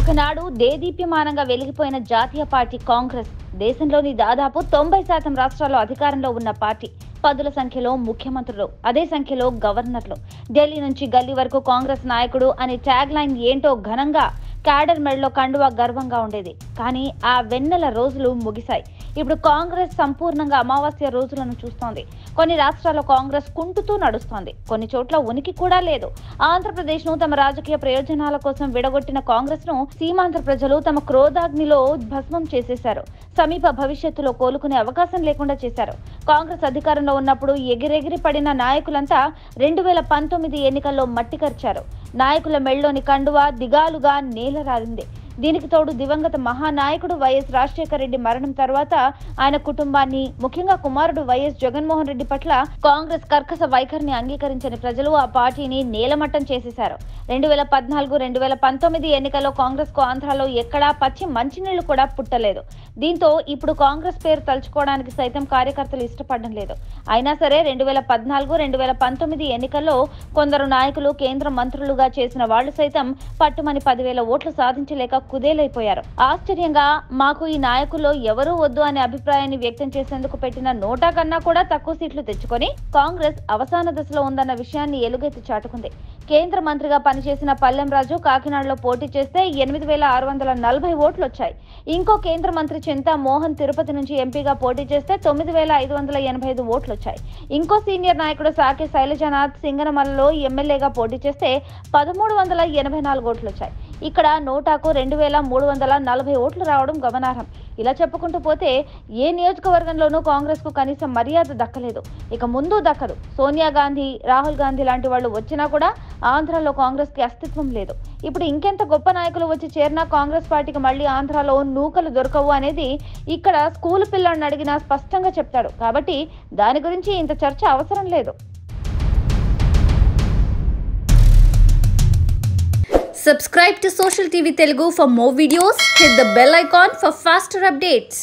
ఒకనాడు దేదీప్యమానంగా వెలిగిపోయిన జాతీయ పార్టీ కాంగ్రెస్ దేశంలోని దాదాపు 90% రాష్ట్రాల్లో అధికారంలో ఉన్న పార్టీ. పదుల సంఖ్యలో ముఖ్యమంత్రులు, అదే సంఖ్యలో గవర్నర్లు. ఢిల్లీ నుంచి గల్లీ వరకు కాంగ్రెస్ నాయకుడు అనే ట్యాగ్ లైన్ ఏంటో ఘనంగా క్యాడర్ మెడలో కండువా గర్వంగా ఉండేది. కానీ ఆ వెన్నెల రోజులు ముగిశాయి. ఇప్పుడు కాంగ్రెస్ సంపూర్ణంగా అమావాస్య రోజులను చూస్తోంది. కొన్ని రాష్ట్రాల్లో కాంగ్రెస్ కుంటుతూ నడుస్తోంది. కొన్ని చోట్ల ఉనికి కూడా లేదు. ఆంధ్రప్రదేశ్ ను తమ రాజకీయ ప్రయోజనాల కోసం విడగొట్టిన కాంగ్రెస్ ను సీమాంధ్ర ప్రజలు తమ క్రోధాగ్నిలో భస్మం చేసేశారు. సమీప భవిష్యత్తులో కోలుకునే అవకాశం లేకుండా చేశారు. కాంగ్రెస్ అధికారంలో ఉన్నప్పుడు ఎగిరెగిరి పడిన నాయకులంతా 2019 ఎన్నికల్లో మట్టి కరిచారు. నాయకుల మెళ్ళలోని కండువా దిగాలుగా నేలరాలింది. దీనికి తోడు దివంగత మహానాయకుడు వైఎస్ రాజశేఖర రెడ్డి మరణం తర్వాత ఆయన కుటుంబాన్ని, ముఖ్యంగా కుమారుడు వైఎస్ జగన్మోహన్ రెడ్డి పట్ల కాంగ్రెస్ కర్కశ వైఖరిని అంగీకరించని ప్రజలు ఆ పార్టీని నేలమట్టం చేసేశారు. 2014-2019 ఎన్నికల్లో కాంగ్రెస్ కు ఆంధ్రాలో ఎక్కడా పచ్చి మంచినీళ్లు కూడా పుట్టలేదు. దీంతో ఇప్పుడు కాంగ్రెస్ పేరు తలుచుకోవడానికి సైతం కార్యకర్తలు ఇష్టపడడం లేదు. అయినా సరే 2014-2019 ఎన్నికల్లో కొందరు నాయకులు కేంద్ర మంత్రులుగా చేసిన వాళ్లు సైతం పట్టుమని 10,000 ఓట్లు సాధించలేక కుదేలైపోయారు. ఆశ్చర్యంగా మాకు ఈ నాయకుల్లో ఎవరూ వద్దు అనే అభిప్రాయాన్ని వ్యక్తం చేసేందుకు పెట్టిన నోటా కన్నా కూడా తక్కువ సీట్లు తెచ్చుకొని కాంగ్రెస్ అవసాన దశలో ఉందన్న విషయాన్ని ఎలుగెత్తి చాటుకుంది. కేంద్ర మంత్రిగా పనిచేసిన పల్లెం రాజు కాకినాడలో పోటీ చేస్తే 8,640 ఓట్లు వచ్చాయి. ఇంకో కేంద్ర మంత్రి చింతా మోహన్ తిరుపతి నుంచి ఎంపీగా పోటీ చేస్తే 9,585 ఓట్లు వచ్చాయి. ఇంకో సీనియర్ నాయకుడు సాకే శైలజనాథ్ సింగనమలలో ఎమ్మెల్యేగా పోటీ చేస్తే 1,384 ఓట్లు వచ్చాయి. ఇక్కడ నోటాకు 2,340 ఓట్లు రావడం గమనార్హం. ఇలా చెప్పుకుంటూ పోతే ఏ నియోజకవర్గంలోనూ కాంగ్రెస్ కు కనీసం మర్యాద దక్కలేదు, ఇక ముందు దక్కదు. సోనియా గాంధీ, రాహుల్ గాంధీ లాంటి వాళ్ళు వచ్చినా కూడా ఆంధ్రాలో కాంగ్రెస్ కి అస్తిత్వం లేదు. ఇప్పుడు ఇంకెంత గొప్ప నాయకులు వచ్చి చేరినా కాంగ్రెస్ పార్టీకి మళ్ళీ ఆంధ్రాలో నూకలు దొరకవు అనేది ఇక్కడ స్కూల్ పిల్లాడిని అడిగినా స్పష్టంగా చెప్తాడు. కాబట్టి దాని గురించి ఇంత చర్చ అవసరం లేదు. Subscribe to Social TV Telugu for more videos. Hit the bell icon for faster updates.